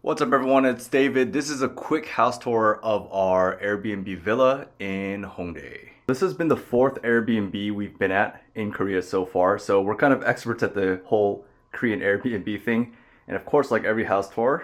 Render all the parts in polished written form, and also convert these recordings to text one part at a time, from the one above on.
What's up everyone, it's David. This is a quick house tour of our Airbnb villa in Hongdae. This has been the fourth Airbnb we've been at in Korea so far, so we're kind of experts at the whole Korean Airbnb thing. And of course, like every house tour,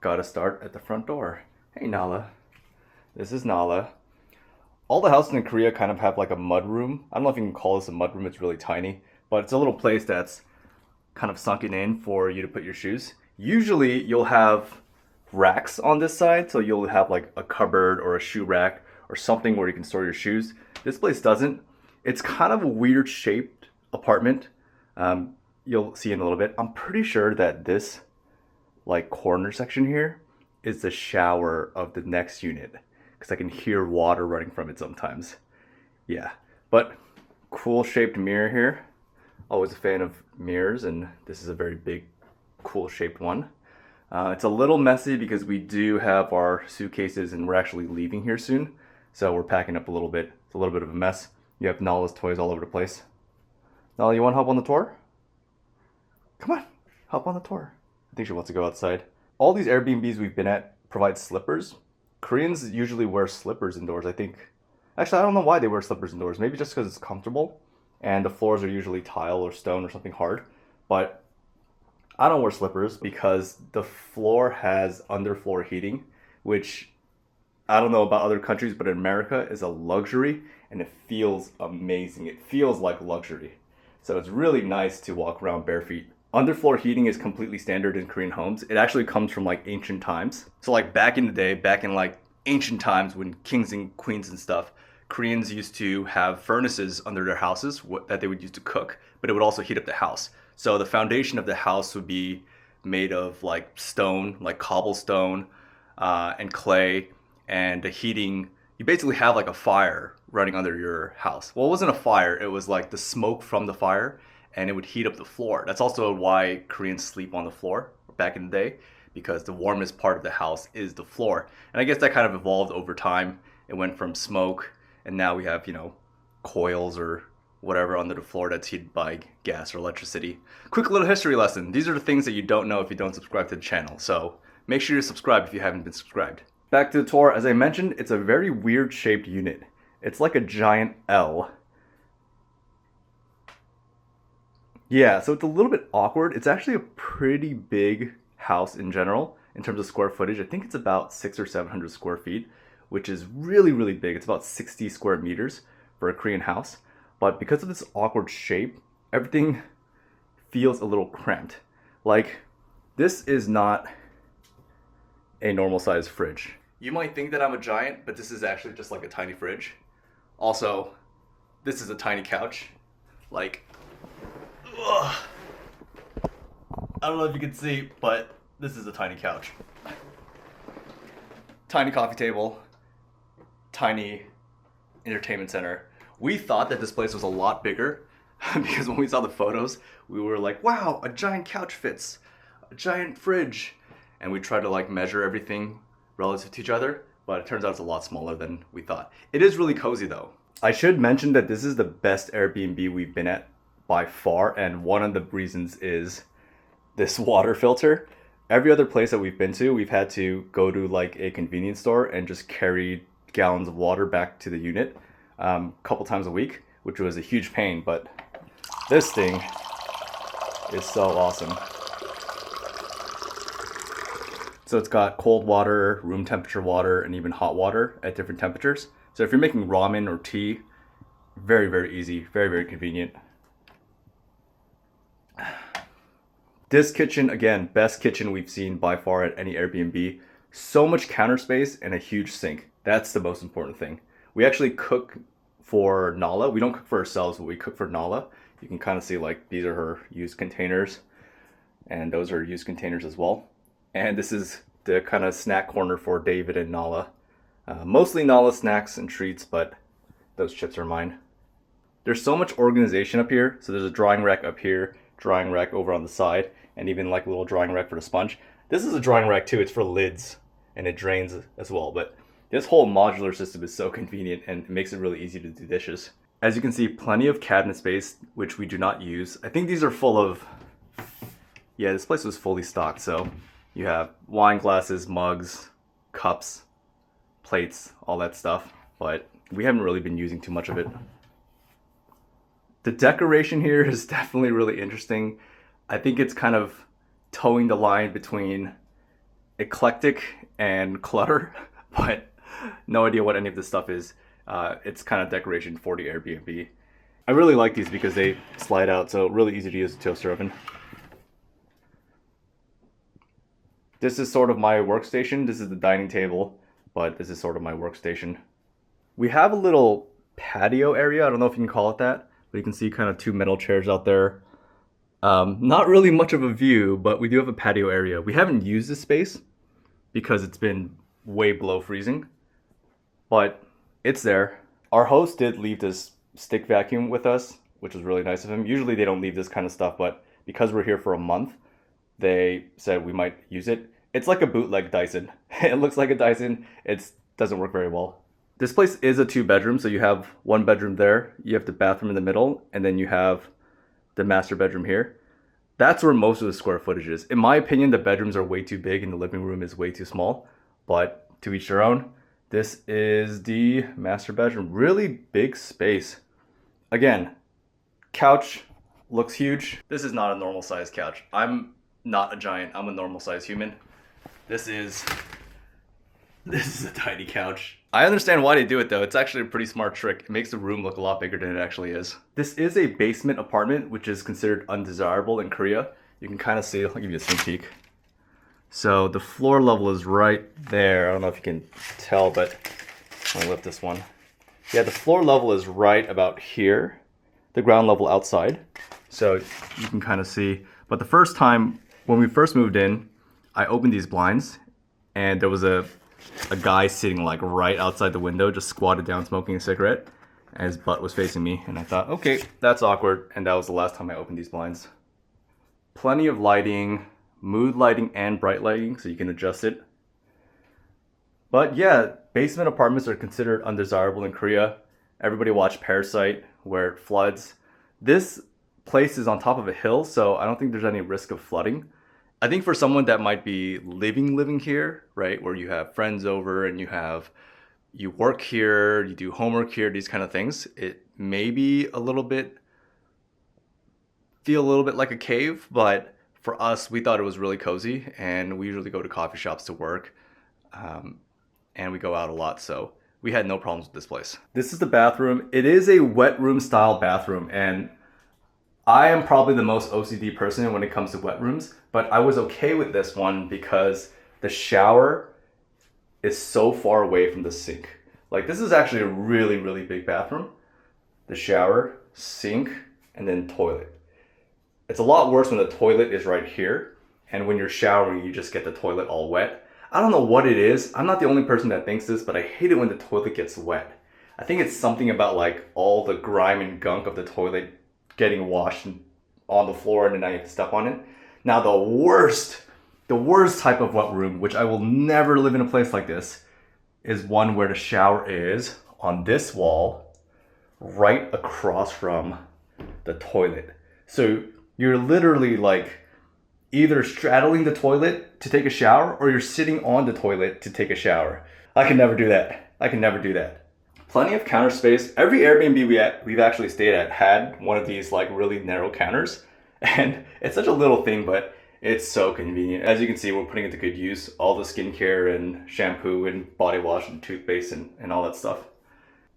gotta start at the front door. Hey Nala. This is Nala. All the houses in Korea kind of have like a mud room. I don't know if you can call this a mud room, it's really tiny, but it's a little place that's kind of sunken in for you to put your shoes. Usually you'll have racks on this side, so you'll have like a cupboard or a shoe rack or something where you can store your shoes. This place doesn't. It's kind of a weird shaped apartment. You'll see in a little bit. I'm pretty sure that this like corner section here is the shower of the next unit because I can hear water running from it sometimes. Yeah, but cool shaped mirror here. Always a fan of mirrors, and this is a very big cool shaped one. It's a little messy because we do have our suitcases and we're actually leaving here soon, so we're packing up a little bit. It's a little bit of a mess. You have Nala's toys all over the place. Nala, you want to help on the tour? Come on, help on the tour. I think she wants to go outside. All these Airbnbs we've been at provide slippers. Koreans usually wear slippers indoors, I think. Actually, I don't know why they wear slippers indoors. Maybe just because it's comfortable and the floors are usually tile or stone or something hard. But I don't wear slippers because the floor has underfloor heating, which I don't know about other countries, but in America is a luxury and it feels amazing. It feels like luxury. So it's really nice to walk around bare feet. Underfloor heating is completely standard in Korean homes. It actually comes from like ancient times. So like back in the day, back in like ancient times when kings and queens and stuff, Koreans used to have furnaces under their houses that they would use to cook, but it would also heat up the house. So the foundation of the house would be made of like stone, like cobblestone and clay, and the heating, you basically have like a fire running under your house. Well, it wasn't a fire, it was like the smoke from the fire, and it would heat up the floor. That's also why Koreans sleep on the floor back in the day, because the warmest part of the house is the floor. And I guess that kind of evolved over time. It went from smoke, and now we have, coils or whatever under the floor that's heated by gas or electricity. Quick little history lesson. These are the things that you don't know if you don't subscribe to the channel. So make sure you subscribe if you haven't been subscribed. Back to the tour. As I mentioned, it's a very weird shaped unit. It's like a giant L. Yeah, so it's a little bit awkward. It's actually a pretty big house in general in terms of square footage. I think it's about 600 or 700 square feet, which is really, really big. It's about 60 square meters for a Korean house. But because of this awkward shape, everything feels a little cramped. Like, this is not a normal size fridge. You might think that I'm a giant, but this is actually just like a tiny fridge. Also, this is a tiny couch. Like, ugh. I don't know if you can see, but this is a tiny couch. Tiny coffee table, tiny entertainment center. We thought that this place was a lot bigger because when we saw the photos, we were like, wow, a giant couch fits, a giant fridge. And we tried to like measure everything relative to each other, but it turns out it's a lot smaller than we thought. It is really cozy though. I should mention that this is the best Airbnb we've been at by far, and one of the reasons is this water filter. Every other place that we've been to, we've had to go to like a convenience store and just carry gallons of water back to the unit a couple times a week, which was a huge pain, but this thing is so awesome. So it's got cold water, room temperature water, and even hot water at different temperatures. So if you're making ramen or tea, very, very easy, very, very convenient. This kitchen, again, best kitchen we've seen by far at any Airbnb. So much counter space and a huge sink. That's the most important thing. We actually cook for Nala. We don't cook for ourselves, but we cook for Nala. You can kind of see like these are her used containers, and those are used containers as well. And this is the kind of snack corner for David and Nala. Mostly Nala snacks and treats, but those chips are mine. There's so much organization up here. So there's a drying rack up here, drying rack over on the side, and even like a little drying rack for the sponge. This is a drying rack too. It's for lids and it drains as well. But this whole modular system is so convenient and it makes it really easy to do dishes. As you can see, plenty of cabinet space, which we do not use. I think these are full of, yeah, this place was fully stocked, so You have wine glasses, mugs, cups, plates, all that stuff, but we haven't really been using too much of it. The decoration here is definitely really interesting. I think it's kind of towing the line between eclectic and clutter, but no idea what any of this stuff is. It's kind of decoration for the Airbnb. I really like these because they slide out, so really easy to use a toaster oven. This is sort of my workstation. This is the dining table, but this is sort of my workstation. We have a little patio area. I don't know if you can call it that, but you can see kind of two metal chairs out there. Not really much of a view, but we do have a patio area. We haven't used this space because it's been way below freezing, but it's there. Our host did leave this stick vacuum with us, which was really nice of him. Usually they don't leave this kind of stuff, but because we're here for a month, they said we might use it. It's like a bootleg Dyson. It looks like a Dyson. It doesn't work very well. This place is a 2-bedroom, so you have one bedroom there, you have the bathroom in the middle, and then you have the master bedroom here. That's where most of the square footage is. In my opinion, the bedrooms are way too big and the living room is way too small, but to each their own. This is the master bedroom. Really big space. Again, couch looks huge. This is not a normal size couch. I'm not a giant, I'm a normal size human. This is a tiny couch. I understand why they do it though. It's actually a pretty smart trick. It makes the room look a lot bigger than it actually is. This is a basement apartment, which is considered undesirable in Korea. You can kind of see, I'll give you a sneak peek. So the floor level is right there. I don't know if you can tell, but I'll lift this one. Yeah, the floor level is right about here. The ground level outside. So you can kind of see. But the first time, when we first moved in, I opened these blinds and there was a guy sitting like right outside the window, just squatted down smoking a cigarette, and his butt was facing me. And I thought, okay, that's awkward. And that was the last time I opened these blinds. Plenty of lighting, mood lighting and bright lighting, so you can adjust it. But yeah, basement apartments are considered undesirable in Korea. Everybody watched Parasite, where it floods. This place is on top of a hill, so I don't think there's any risk of flooding. I think for someone that might be living here, right, where you have friends over and you work here, you do homework here, these kind of things, it may be feel a little bit like a cave, but for us, we thought it was really cozy, and we usually go to coffee shops to work, and we go out a lot, so we had no problems with this place. This is the bathroom. It is a wet room style bathroom, and I am probably the most OCD person when it comes to wet rooms, but I was okay with this one because the shower is so far away from the sink. Like, this is actually a really, really big bathroom. The shower, sink, and then toilet. It's a lot worse when the toilet is right here, and when you're showering, you just get the toilet all wet. I don't know what it is. I'm not the only person that thinks this, but I hate it when the toilet gets wet. I think it's something about like all the grime and gunk of the toilet getting washed on the floor, and then I have to step on it. Now the worst type of wet room, which I will never live in a place like this, is one where the shower is on this wall right across from the toilet. So you're literally like either straddling the toilet to take a shower or you're sitting on the toilet to take a shower. I can never do that. I can never do that. Plenty of counter space. Every Airbnb we've actually stayed at had one of these like really narrow counters. And it's such a little thing, but it's so convenient. As you can see, we're putting it to good use. All the skincare and shampoo and body wash and toothpaste and all that stuff.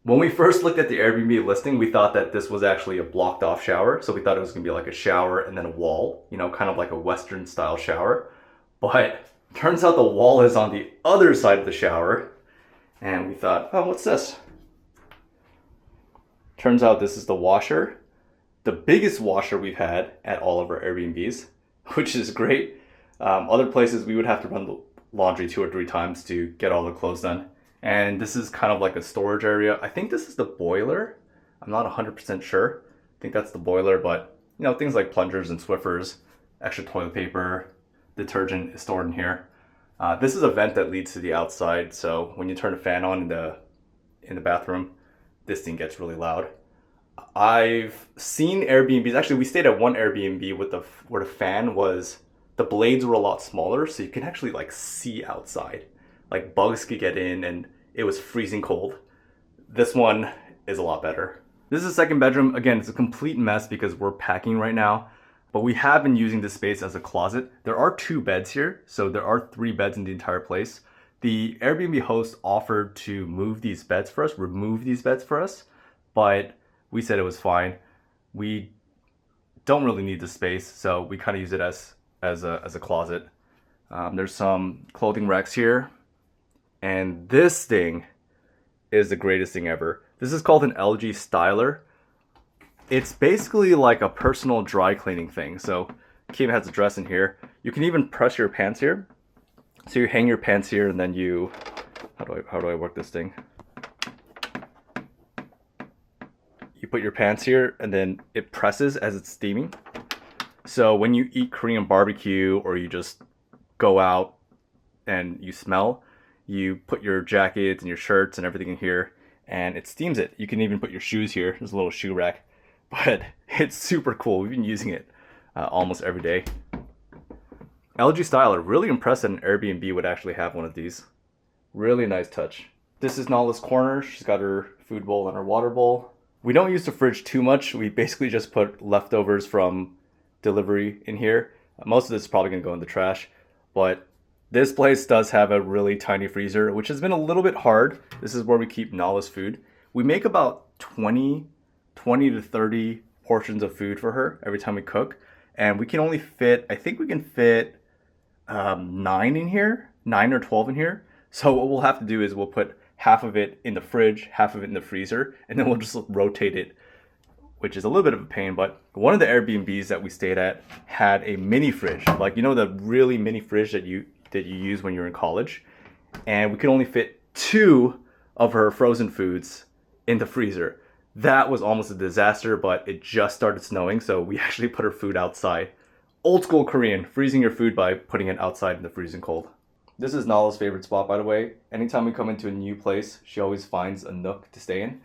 When we first looked at the Airbnb listing, we thought that this was actually a blocked off shower. So we thought it was gonna be like a shower and then a wall, you know, kind of like a Western style shower. But turns out the wall is on the other side of the shower. And we thought, oh, what's this? Turns out this is the washer. The biggest washer we've had at all of our Airbnbs, which is great. Other places we would have to run the laundry 2 or 3 times to get all the clothes done. And this is kind of like a storage area. I think this is the boiler. I'm not 100% sure. I think that's the boiler, but you know, things like plungers and Swiffers, extra toilet paper, detergent is stored in here. This is a vent that leads to the outside, so when you turn the fan on in the bathroom, this thing gets really loud. I've seen Airbnbs. Actually, we stayed at one Airbnb with where the fan was the blades were a lot smaller, so you can actually like see outside. Like bugs could get in and it was freezing cold. This one is a lot better. This is the second bedroom. Again, it's a complete mess because we're packing right now, but we have been using this space as a closet. There are 2 beds here, so there are 3 beds in the entire place. The Airbnb host offered to move these beds for us, remove these beds for us, but we said it was fine. We don't really need the space, so we kind of use it as a closet. There's some clothing racks here, and this thing is the greatest thing ever. This is called an LG Styler. It's basically like a personal dry cleaning thing. So Kim has a dress in here. You can even press your pants here. So you hang your pants here and then you, how do I work this thing? You put your pants here and then it presses as it's steaming. So when you eat Korean barbecue or you just go out and you smell, you put your jackets and your shirts and everything in here and it steams it. You can even put your shoes here. There's a little shoe rack, but it's super cool. We've been using it almost every day. LG Styler, really impressed that an Airbnb would actually have one of these. Really nice touch. This is Nala's corner. She's got her food bowl and her water bowl. We don't use the fridge too much. We basically just put leftovers from delivery in here. Most of this is probably gonna go in the trash, but this place does have a really tiny freezer, which has been a little bit hard. This is where we keep Nala's food. We make about 20 to 30 portions of food for her every time we cook. And we can only fit, I think we can fit 9 in here, 9 or 12 in here. So what we'll have to do is we'll put half of it in the fridge, half of it in the freezer, and then we'll just rotate it, which is a little bit of a pain. But one of the Airbnbs that we stayed at had a mini fridge, like, you know, the really mini fridge that you use when you're in college. And we could only fit 2 of her frozen foods in the freezer. That was almost a disaster, but it just started snowing, so we actually put her food outside. Old school Korean, freezing your food by putting it outside in the freezing cold. This is Nala's favorite spot, by the way. Anytime we come into a new place, she always finds a nook to stay in.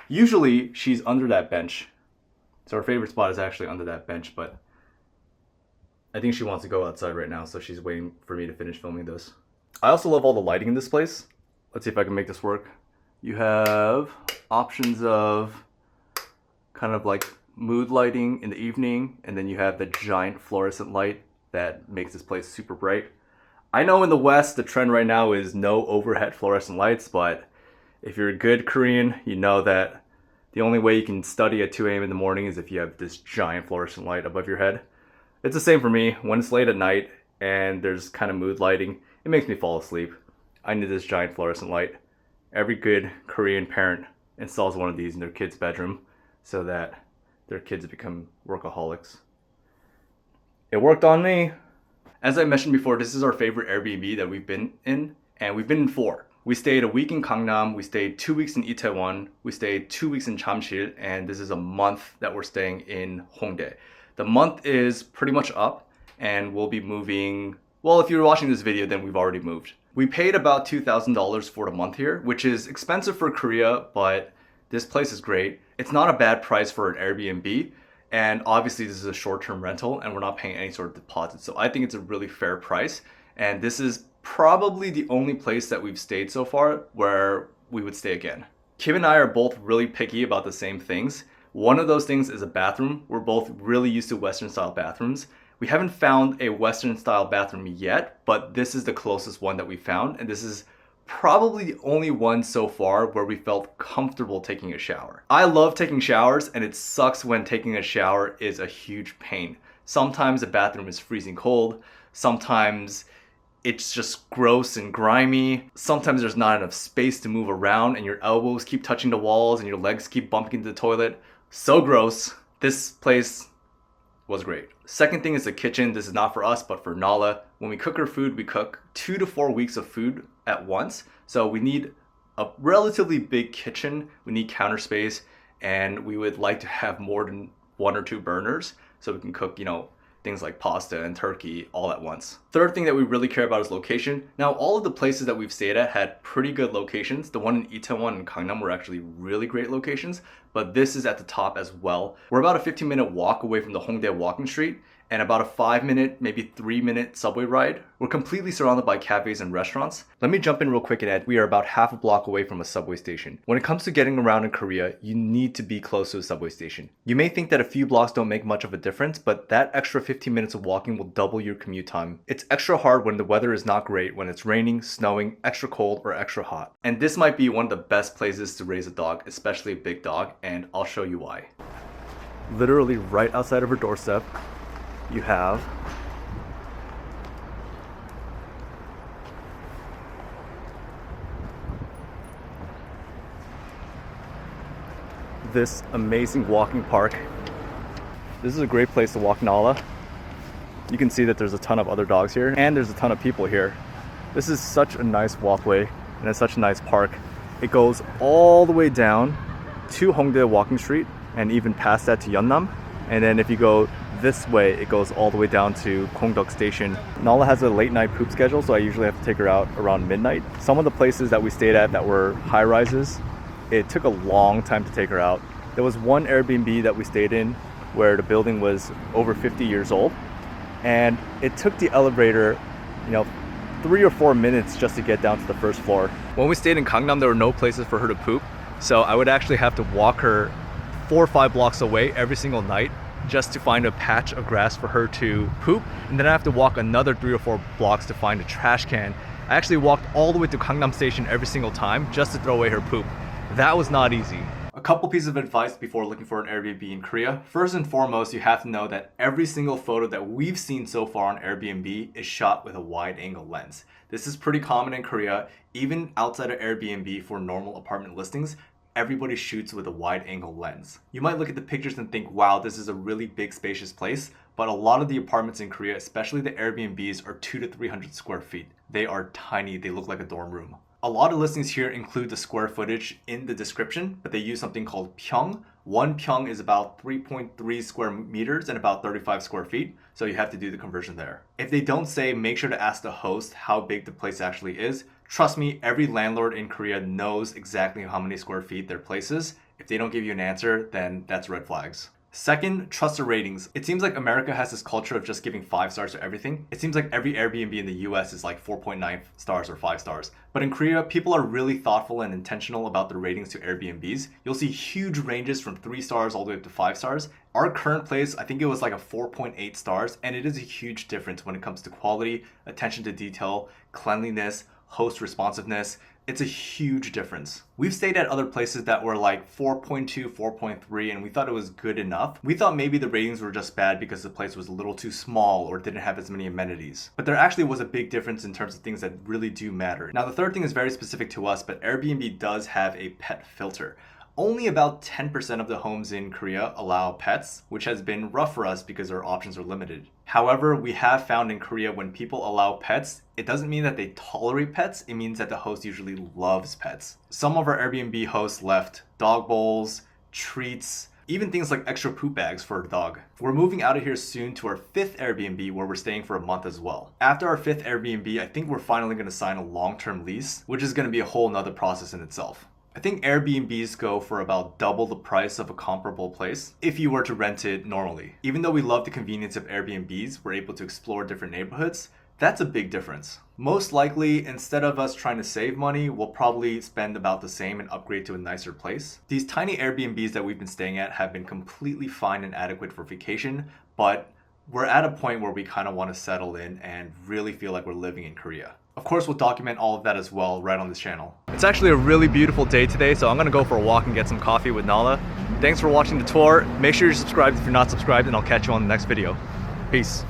Usually she's under that bench. So her favorite spot is actually under that bench, but I think she wants to go outside right now, so she's waiting for me to finish filming this. I also love all the lighting in this place. Let's see if I can make this work. You have options of kind of like mood lighting in the evening, and then you have the giant fluorescent light that makes this place super bright. I know in the West, the trend right now is no overhead fluorescent lights, but if you're a good Korean, you know that the only way you can study at 2 a.m. in the morning is if you have this giant fluorescent light above your head. It's the same for me. When it's late at night and there's kind of mood lighting, it makes me fall asleep. I need this giant fluorescent light. Every good Korean parent installs one of these in their kid's bedroom so that their kids become workaholics. It worked on me. As I mentioned before, this is our favorite Airbnb that we've been in, and we've been in 4. We stayed a week in Gangnam, we stayed 2 weeks in Itaewon, we stayed 2 weeks in Jamsil, and this is a month that we're staying in Hongdae. The month is pretty much up, and we'll be moving, well, if you're watching this video, then we've already moved. We paid about $2,000 for the month here, which is expensive for Korea, but this place is great. It's not a bad price for an Airbnb, and obviously this is a short-term rental and we're not paying any sort of deposit. So I think it's a really fair price, and this is probably the only place that we've stayed so far where we would stay again. Kim and I are both really picky about the same things. One of those things is a bathroom. We're both really used to Western style bathrooms. We haven't found a Western style bathroom yet, but this is the closest one that we found, and this is probably the only one so far where we felt comfortable taking a shower. I love taking showers, and it sucks when taking a shower is a huge pain. Sometimes the bathroom is freezing cold, sometimes it's just gross and grimy, sometimes there's not enough space to move around and your elbows keep touching the walls and your legs keep bumping into the toilet. So gross. This place was great. Second thing is the kitchen. This is not for us, but for Nala. When we cook her food, we cook 2 to 4 weeks of food at once. So we need a relatively big kitchen. We need counter space, and we would like to have more than 1 or 2 burners so we can cook, things like pasta and turkey all at once. Third thing that we really care about is location. Now, all of the places that we've stayed at had pretty good locations. The one in Itaewon and Gangnam were actually really great locations, but this is at the top as well. We're about a 15-minute walk away from the Hongdae Walking Street, and about a 5-minute, maybe 3-minute subway ride. We're completely surrounded by cafes and restaurants. Let me jump in real quick and add, we are about half a block away from a subway station. When it comes to getting around in Korea, you need to be close to a subway station. You may think that a few blocks don't make much of a difference, but that extra 15 minutes of walking will double your commute time. It's extra hard when the weather is not great, when it's raining, snowing, extra cold, or extra hot. And this might be one of the best places to raise a dog, especially a big dog, and I'll show you why. Literally right outside of her doorstep, you have this amazing walking park. This is a great place to walk Nala. You can see that there's a ton of other dogs here and there's a ton of people here. This is such a nice walkway and it's such a nice park. It goes all the way down to Hongdae Walking Street and even past that to Yeonnam. And then if you go this way, it goes all the way down to Kongdeok Station. Nala has a late night poop schedule, so I usually have to take her out around midnight. Some of the places that we stayed at that were high rises, it took a long time to take her out. There was one Airbnb that we stayed in where the building was over 50 years old, and it took the elevator, 3 or 4 minutes just to get down to the first floor. When we stayed in Gangnam, there were no places for her to poop, so I would actually have to walk her 4 or 5 blocks away every single night just to find a patch of grass for her to poop, and then I have to walk another 3 or 4 blocks to find a trash can. I actually walked all the way to Gangnam Station every single time just to throw away her poop. That was not easy. A couple pieces of advice before looking for an Airbnb in Korea. First and foremost, you have to know that every single photo that we've seen so far on Airbnb is shot with a wide angle lens. This is pretty common in Korea, even outside of Airbnb for normal apartment listings. Everybody shoots with a wide angle lens. You might look at the pictures and think, wow, this is a really big spacious place, but a lot of the apartments in Korea, especially the Airbnbs, are 200 to 300 square feet. They are tiny, they look like a dorm room. A lot of listings here include the square footage in the description, but they use something called pyeong. One pyeong is about 3.3 square meters and about 35 square feet, so you have to do the conversion there. If they don't say, make sure to ask the host how big the place actually is. Trust me, every landlord in Korea knows exactly how many square feet their place is. If they don't give you an answer, then that's red flags. Second, trust the ratings. It seems like America has this culture of just giving 5 stars to everything. It seems like every Airbnb in the US is like 4.9 stars or 5 stars. But in Korea, people are really thoughtful and intentional about their ratings to Airbnbs. You'll see huge ranges from 3 stars all the way up to 5 stars. Our current place, I think it was like a 4.8 stars, and it is a huge difference when it comes to quality, attention to detail, cleanliness, host responsiveness. It's a huge difference. We've stayed at other places that were like 4.2, 4.3, and we thought it was good enough. We thought maybe the ratings were just bad because the place was a little too small or didn't have as many amenities. But there actually was a big difference in terms of things that really do matter. Now, the third thing is very specific to us, but Airbnb does have a pet filter. Only about 10% of the homes in Korea allow pets, which has been rough for us because our options are limited. However, we have found in Korea when people allow pets, it doesn't mean that they tolerate pets, it means that the host usually loves pets. Some of our Airbnb hosts left dog bowls, treats, even things like extra poop bags for a dog. We're moving out of here soon to our 5th Airbnb where we're staying for a month as well. After our 5th Airbnb, I think we're finally going to sign a long-term lease, which is going to be a whole nother process in itself. I think Airbnbs go for about double the price of a comparable place if you were to rent it normally. Even though we love the convenience of Airbnbs, we're able to explore different neighborhoods. That's a big difference. Most likely, instead of us trying to save money, we'll probably spend about the same and upgrade to a nicer place. These tiny Airbnbs that we've been staying at have been completely fine and adequate for vacation, but we're at a point where we kind of want to settle in and really feel like we're living in Korea. Of course, we'll document all of that as well right on this channel. It's actually a really beautiful day today, so I'm gonna go for a walk and get some coffee with Nala. Thanks for watching the tour. Make sure you're subscribed if you're not subscribed, and I'll catch you on the next video. Peace.